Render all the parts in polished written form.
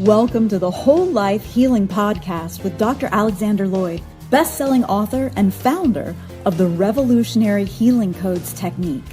Welcome to the Whole Life Healing Podcast with Dr. Alexander Lloyd, best-selling author and founder of the revolutionary Healing Codes technique.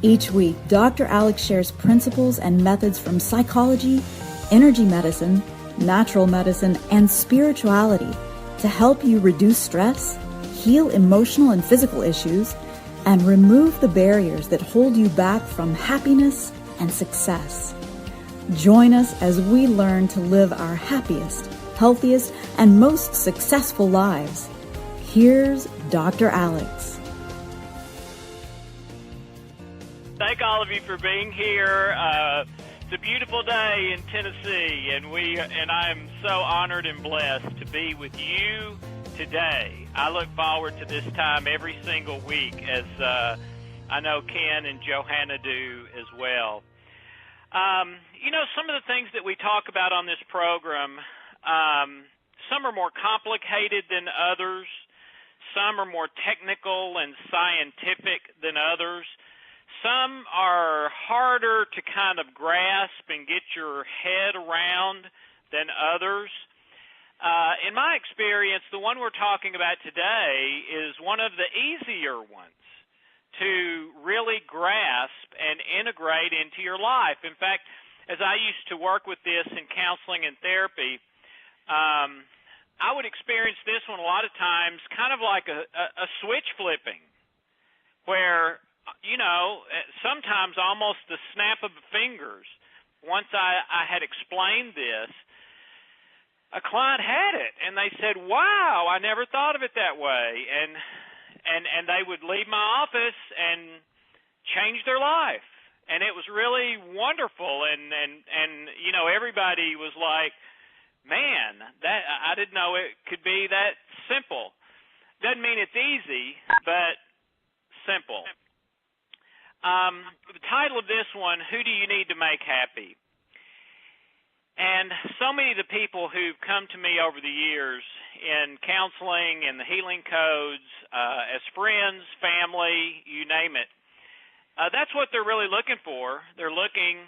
Each week, Dr. Alex shares principles and methods from psychology, energy medicine, natural medicine, and spirituality to help you reduce stress, heal emotional and physical issues, and remove the barriers that hold you back from happiness and success. Join us as we learn to live our happiest, healthiest, and most successful lives. Here's Dr. Alex. Thank all of you for being here. It's a beautiful day in Tennessee, and I am so honored and blessed to be with you today. I look forward to this time every single week, as I know Ken and Johanna do as well. Some of the things that we talk about on this program, some are more complicated than others. Some are more technical and scientific than others. Some are harder to kind of grasp and get your head around than others. In my experience, the one we're talking about today is one of the easier ones to really grasp and integrate into your life. In fact, as I used to work with this in counseling and therapy, I would experience this one a lot of times kind of like a switch flipping, where, sometimes almost the snap of the fingers. Once I had explained this, a client had it, and they said, "Wow, I never thought of it that way." And they would leave my office and change their life. And it was really wonderful, and everybody was like, "Man, that I didn't know it could be that simple." Doesn't mean it's easy, but simple. The title of this one, Who Do You Need to Make Happy? And so many of the people who've come to me over the years in counseling and the healing codes, as friends, family, you name it, that's what they're really looking for. They're looking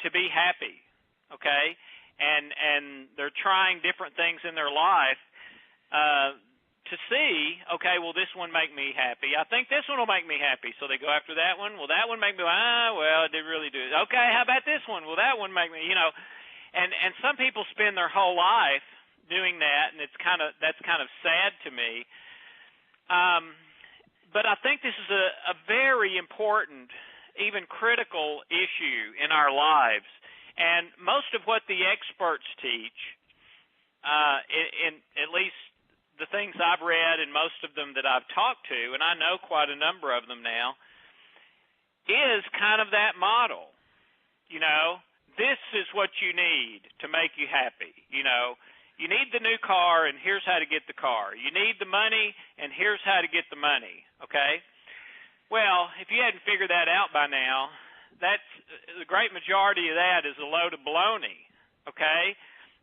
to be happy, okay? And they're trying different things in their life to see, okay, will this one make me happy? I think this one will make me happy. So they go after that one. Will that one make me, it didn't really do it. Okay, how about this one? Will that one make me, And some people spend their whole life doing that, and that's kind of sad to me. But I think this is a very important, even critical issue in our lives. And most of what the experts teach, in at least the things I've read and most of them that I've talked to, and I know quite a number of them now, is kind of that model. This is what you need to make you happy. You need the new car, and here's how to get the car. You need the money, and here's how to get the money, okay? Well, if you hadn't figured that out by now, that's the great majority of that is a load of baloney, okay?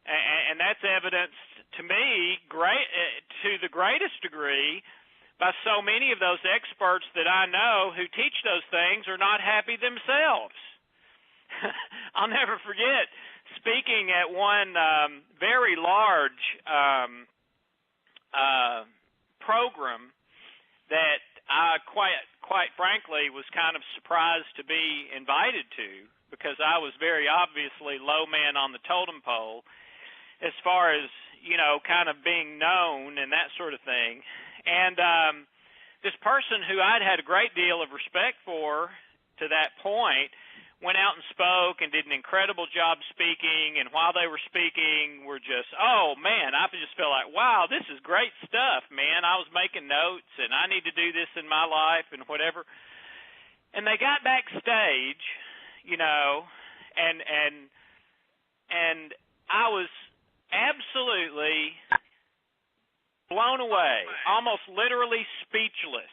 And that's evidenced to me to the greatest degree by so many of those experts that I know who teach those things are not happy themselves. I'll never forget speaking at one very large program that I quite frankly was kind of surprised to be invited to, because I was very obviously low man on the totem pole as far as, kind of being known and that sort of thing. And this person who I'd had a great deal of respect for to that point went out and spoke and did an incredible job speaking, and while they were speaking, were just, oh, man, I just felt like, wow, this is great stuff, man. I was making notes, and I need to do this in my life and whatever. And they got backstage, and I was absolutely blown away, almost literally speechless,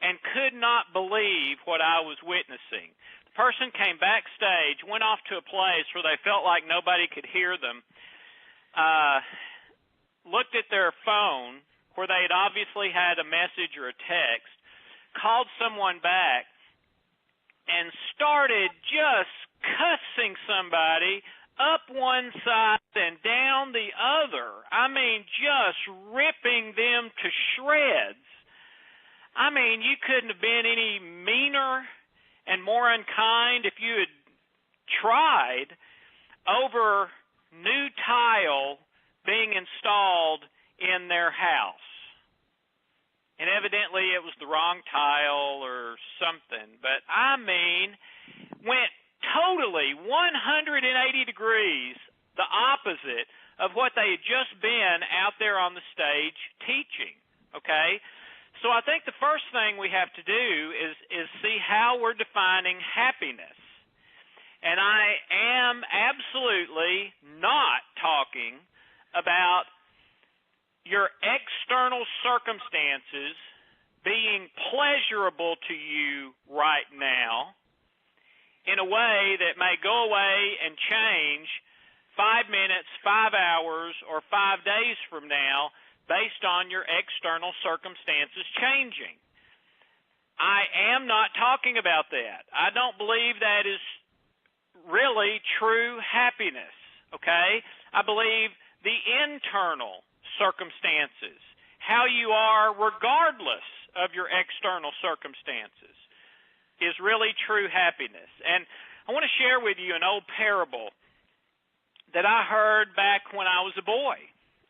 and could not believe what I was witnessing. Person came backstage, went off to a place where they felt like nobody could hear them, looked at their phone where they had obviously had a message or a text, called someone back, and started just cussing somebody up one side and down the other. I mean, just ripping them to shreds. I mean, you couldn't have been any meaner and more unkind if you had tried over new tile being installed in their house. And evidently it was the wrong tile or something. But I mean, went totally 180 degrees the opposite of what they had just been out there on the stage teaching. Okay? So I think the first thing we have to do is see how we're defining happiness. And I am absolutely not talking about your external circumstances being pleasurable to you right now in a way that may go away and change 5 minutes, 5 hours, or 5 days from now based on your external circumstances changing. I am not talking about that. I don't believe that is really true happiness, okay? I believe the internal circumstances, how you are regardless of your external circumstances, is really true happiness. And I want to share with you an old parable that I heard back when I was a boy,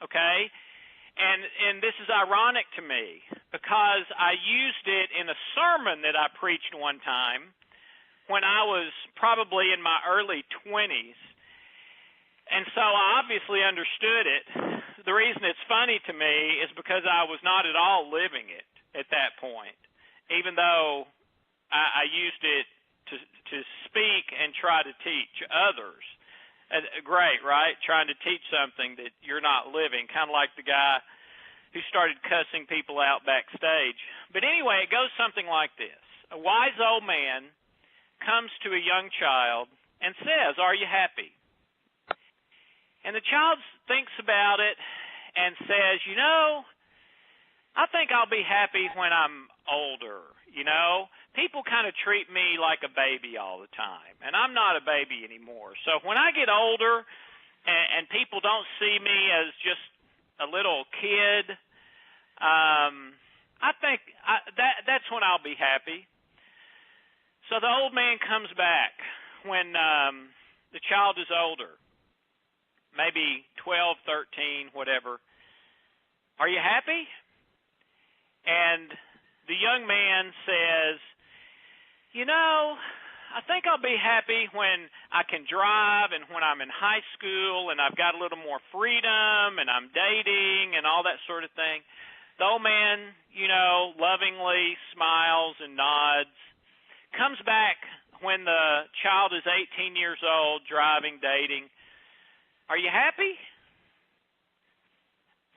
okay? And this is ironic to me because I used it in a sermon that I preached one time when I was probably in my early 20s. And so I obviously understood it. The reason it's funny to me is because I was not at all living it at that point, even though I used it to speak and try to teach others. Great, right? Trying to teach something that you're not living, kind of like the guy who started cussing people out backstage. But anyway, it goes something like this. A wise old man comes to a young child and says, "Are you happy?" And the child thinks about it and says, "You know, I think I'll be happy when I'm older. You know, people kind of treat me like a baby all the time, and I'm not a baby anymore. So when I get older and people don't see me as just a little kid, I think that's when I'll be happy." So the old man comes back when the child is older, maybe 12, 13, whatever. "Are you happy?" And the young man says, "You know, I think I'll be happy when I can drive and when I'm in high school and I've got a little more freedom and I'm dating and all that sort of thing." The old man, you know, lovingly smiles and nods, comes back when the child is 18 years old, driving, dating. "Are you happy?"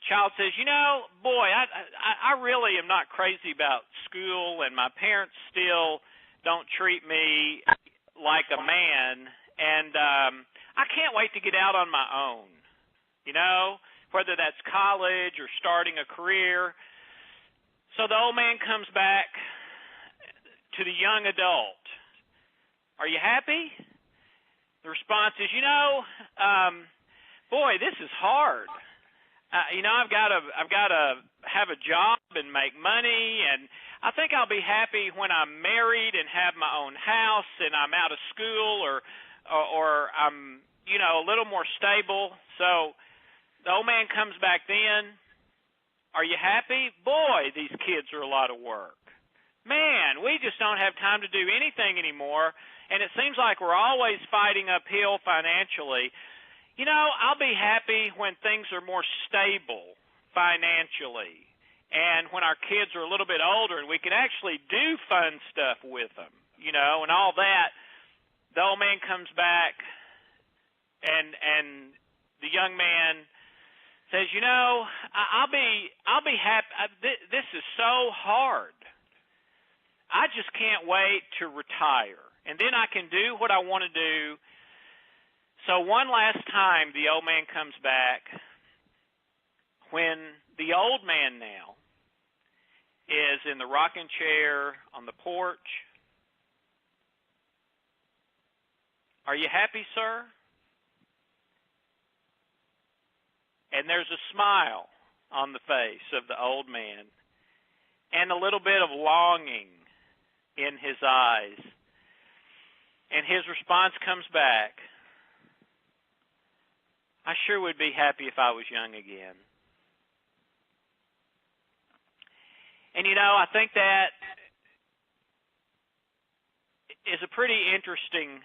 Child says, "You know, boy, I really am not crazy about school, and my parents still don't treat me like a man, and I can't wait to get out on my own, you know, whether that's college or starting a career." So the old man comes back to the young adult. "Are you happy?" The response is, "You know, boy, this is hard. You know, I've got to have a job and make money, and I think I'll be happy when I'm married and have my own house and I'm out of school or I'm, you know, a little more stable." So the old man comes back then. "Are you happy?" "Boy, these kids are a lot of work. Man, we just don't have time to do anything anymore, and it seems like we're always fighting uphill financially. You know, I'll be happy when things are more stable financially and when our kids are a little bit older and we can actually do fun stuff with them, you know, and all that." The old man comes back and the young man says, "You know, I'll be happy. This is so hard. I just can't wait to retire, and then I can do what I want to do." So one last time, the old man comes back when the old man now is in the rocking chair on the porch. "Are you happy, sir?" and there's a smile on the face of the old man and a little bit of longing in his eyes. And his response comes back, I sure would be happy if I was young again. And I think that is a pretty interesting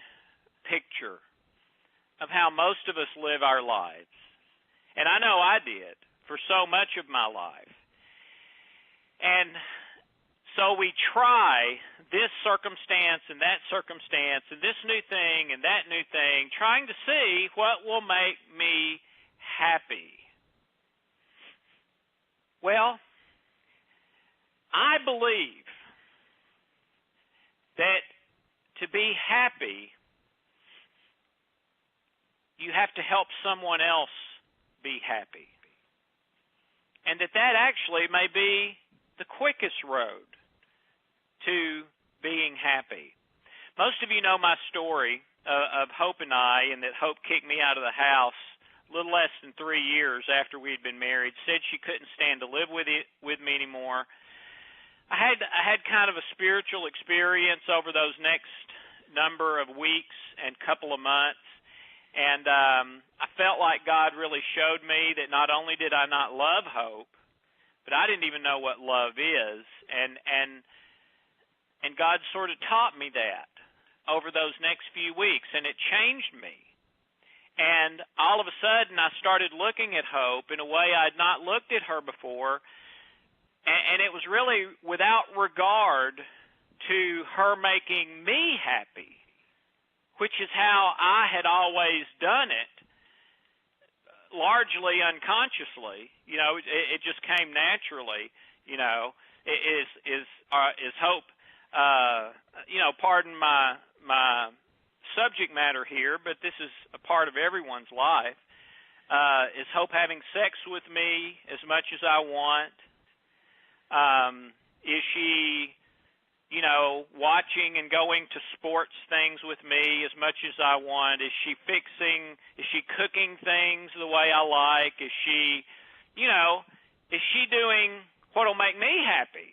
picture of how most of us live our lives. And I know I did for so much of my life. And so we try this circumstance and that circumstance and this new thing and that new thing, trying to see what will make me happy. Well, I believe that to be happy, you have to help someone else be happy. And that actually may be the quickest road to being happy. Most of you know my story of Hope and I, and that Hope kicked me out of the house a little less than 3 years after we had been married, said she couldn't stand to live with me anymore. I had kind of a spiritual experience over those next number of weeks and couple of months, and I felt like God really showed me that not only did I not love Hope, but I didn't even know what love is, and God sort of taught me that over those next few weeks, and it changed me. And all of a sudden, I started looking at Hope in a way I'd not looked at her before, and it was really without regard to her making me happy, which is how I had always done it, largely unconsciously. It just came naturally. Is Hope? Pardon my subject matter here, but this is a part of everyone's life. Is Hope having sex with me as much as I want? Is she, watching and going to sports things with me as much as I want? Is she cooking things the way I like? Is she doing what'll make me happy?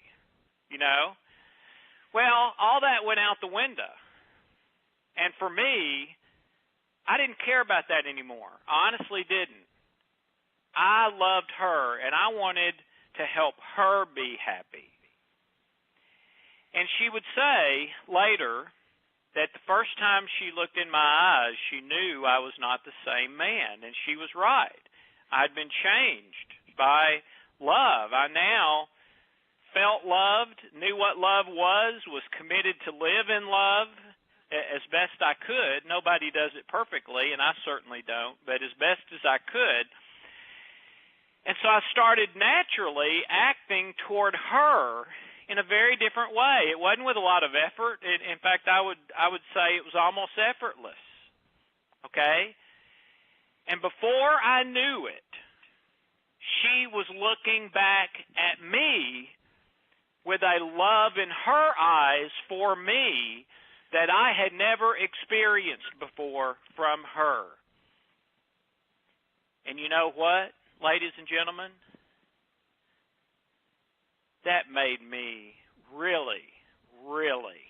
Well, all that went out the window. And for me, I didn't care about that anymore. I honestly didn't. I loved her, and I wanted to help her be happy. And she would say later that the first time she looked in my eyes, she knew I was not the same man, and she was right. I'd been changed by love. I now felt loved, knew what love was committed to live in love as best I could. Nobody does it perfectly, and I certainly don't, but as best as I could. And so I started naturally acting toward her in a very different way. It wasn't with a lot of effort. In fact, I would say it was almost effortless. Okay? And before I knew it, she was looking back at me with a love in her eyes for me that I had never experienced before from her. And you know what, ladies and gentlemen? That made me really, really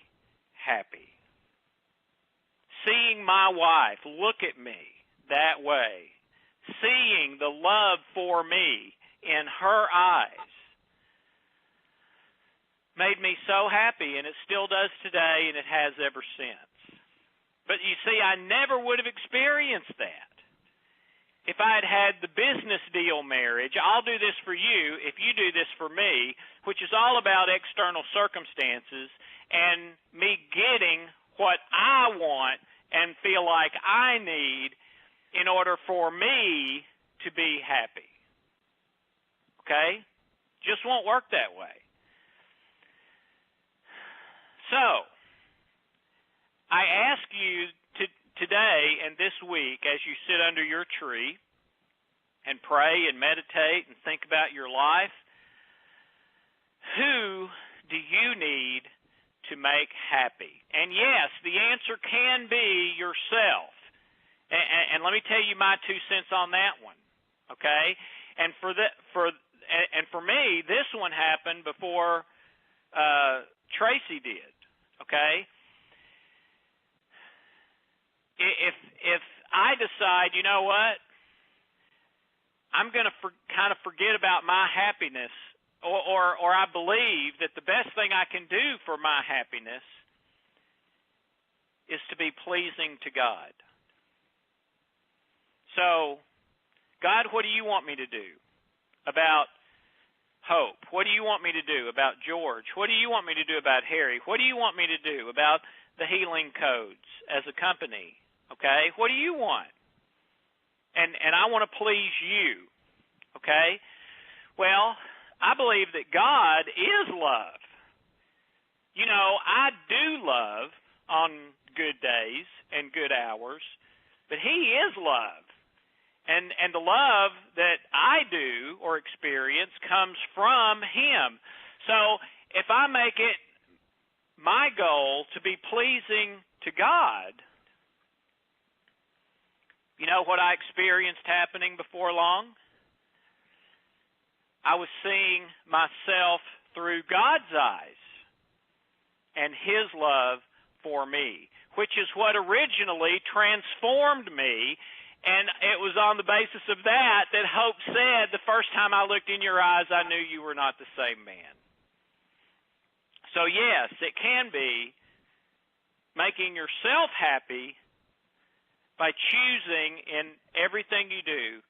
happy. Seeing my wife look at me that way, seeing the love for me in her eyes, made me so happy, and it still does today, and it has ever since. But you see, I never would have experienced that if I had had the business deal marriage. I'll do this for you if you do this for me, which is all about external circumstances and me getting what I want and feel like I need in order for me to be happy. Okay? Just won't work that way. So, I ask you today and this week, as you sit under your tree and pray and meditate and think about your life, who do you need to make happy? And yes, the answer can be yourself. And let me tell you my 2 cents on that one. Okay, and for me, this one happened before Tracy did. Okay, if I decide, you know what, I'm going to kind of forget about my happiness, or I believe that the best thing I can do for my happiness is to be pleasing to God. So, God, what do you want me to do about Hope? What do you want me to do about George? What do you want me to do about Harry? What do you want me to do about the healing codes as a company? Okay? What do you want? And I want to please you. Okay? Well, I believe that God is love. You know, I do love on good days and good hours, but He is love. And the love that I do or experience comes from Him. So if I make it my goal to be pleasing to God, you know what I experienced happening before long? I was seeing myself through God's eyes and His love for me, which is what originally transformed me. And it was on the basis of that Hope said, the first time I looked in your eyes, I knew you were not the same man. So yes, it can be making yourself happy by choosing in everything you do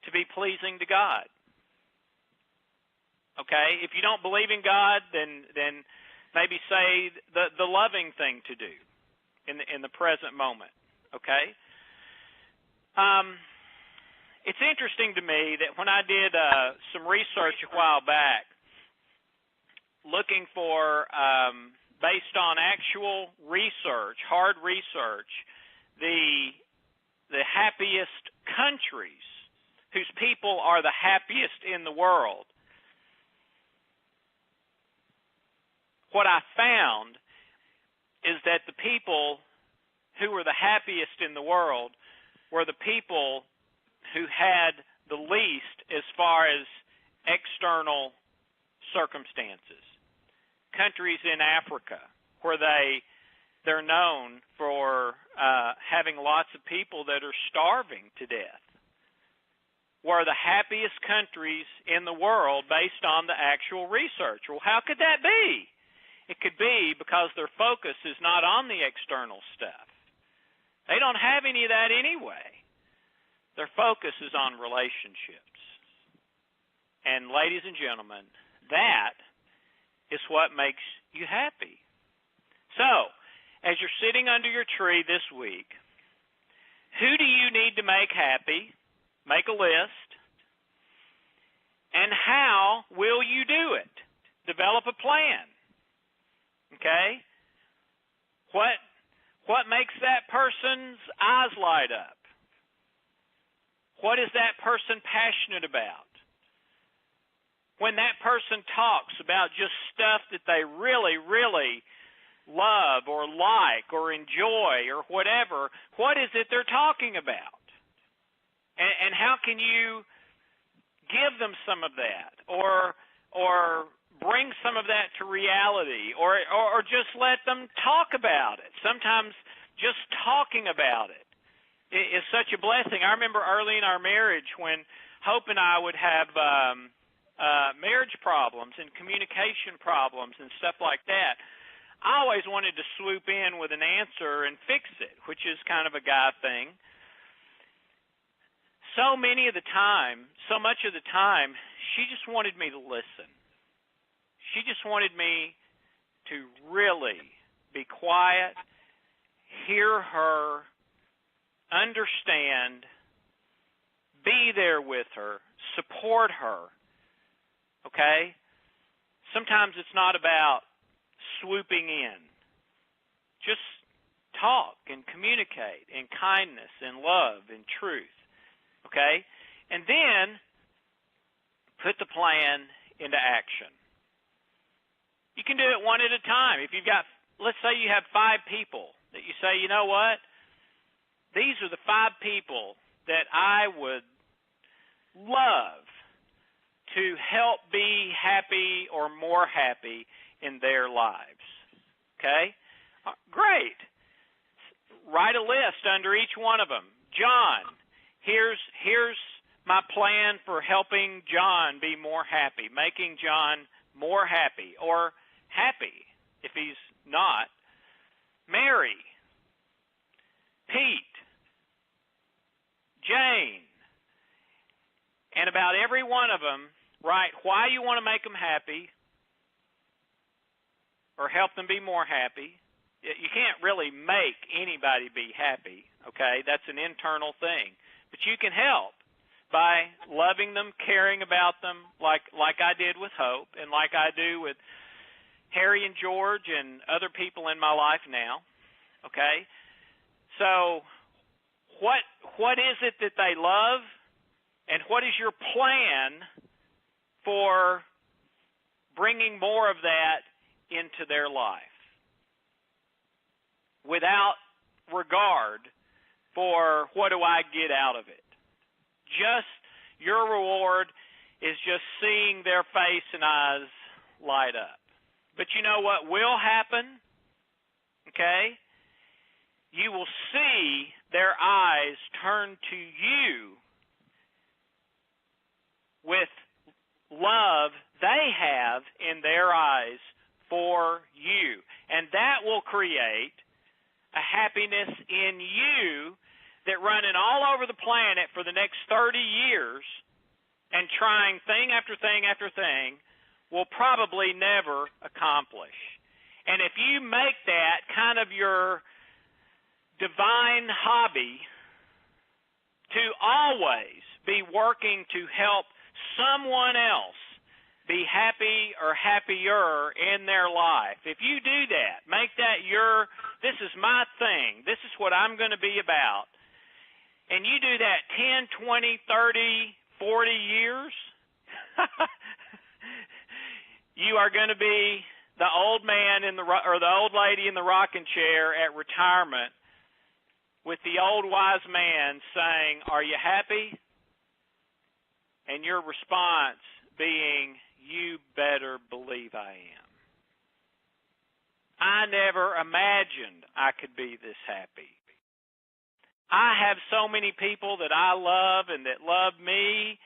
to be pleasing to God. Okay? If you don't believe in God, then maybe say the loving thing to do in the present moment. Okay? It's interesting to me that when I did some research a while back, looking for, based on actual research, hard research, the happiest countries whose people are the happiest in the world, what I found is that the people who were the happiest in the world were the people who had the least as far as external circumstances. Countries in Africa where they're known for having lots of people that are starving to death were the happiest countries in the world based on the actual research. Well, how could that be? It could be because their focus is not on the external stuff. They don't have any of that anyway. Their focus is on relationships. And ladies and gentlemen, that is what makes you happy. So, as you're sitting under your tree this week, who do you need to make happy? Make a list. And how will you do it? Develop a plan. Okay? What makes that person's eyes light up? What is that person passionate about? When that person talks about just stuff that they really, really love or like or enjoy or whatever, what is it they're talking about? And how can you give them some of that or bring some of that to reality or just let them talk about it? Sometimes just talking about it is such a blessing. I remember early in our marriage when Hope and I would have marriage problems and communication problems and stuff like that. I always wanted to swoop in with an answer and fix it, which is kind of a guy thing. So much of the time, she just wanted me to listen. She just wanted me to really be quiet, hear her, understand, be there with her, support her. Okay? Sometimes it's not about swooping in. Just talk and communicate in kindness and love and truth. Okay? And then put the plan into action. You can do it one at a time. If you've got, let's say you have 5 people that you say, you know what? These are the 5 people that I would love to help be happy or more happy in their lives? Okay? Great. Write a list under each one of them. John, here's my plan for helping John be more happy, making John more happy or happy if he's not. Mary, Pete, Jane, and about every one of them, write why you want to make them happy or help them be more happy. You can't really make anybody be happy, okay? That's an internal thing. But you can help by loving them, caring about them, like I did with Hope and like I do with Harry and George and other people in my life now, okay? So what is it that they love, and what is your plan for bringing more of that into their life without regard for what do I get out of it? Just your reward is just seeing their face and eyes light up. But you know what will happen? Okay? You will see their eyes turn to you with love they have in their eyes for you. And that will create a happiness in you that running all over the planet for the next 30 years and trying thing after thing after thing will probably never accomplish. And if you make that kind of your divine hobby to always be working to help someone else be happy or happier in their life. If you do that, make that this is my thing, this is what I'm going to be about, and you do that 10, 20, 30, 40 years, you are going to be the old man or the old lady in the rocking chair at retirement with the old wise man saying, "Are you happy?" And your response being, "You better believe I am. I never imagined I could be this happy. I have so many people that I love and that love me.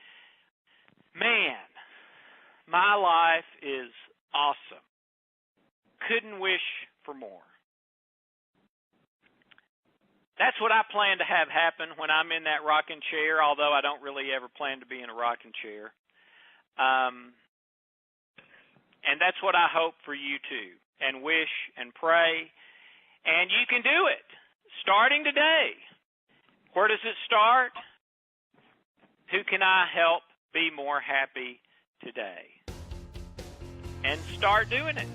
Man, my life is awesome. Couldn't wish for more." That's what I plan to have happen when I'm in that rocking chair, although I don't really ever plan to be in a rocking chair. And that's what I hope for you too, and wish and pray. And you can do it, starting today. Where does it start? Who can I help be more happy today? And start doing it.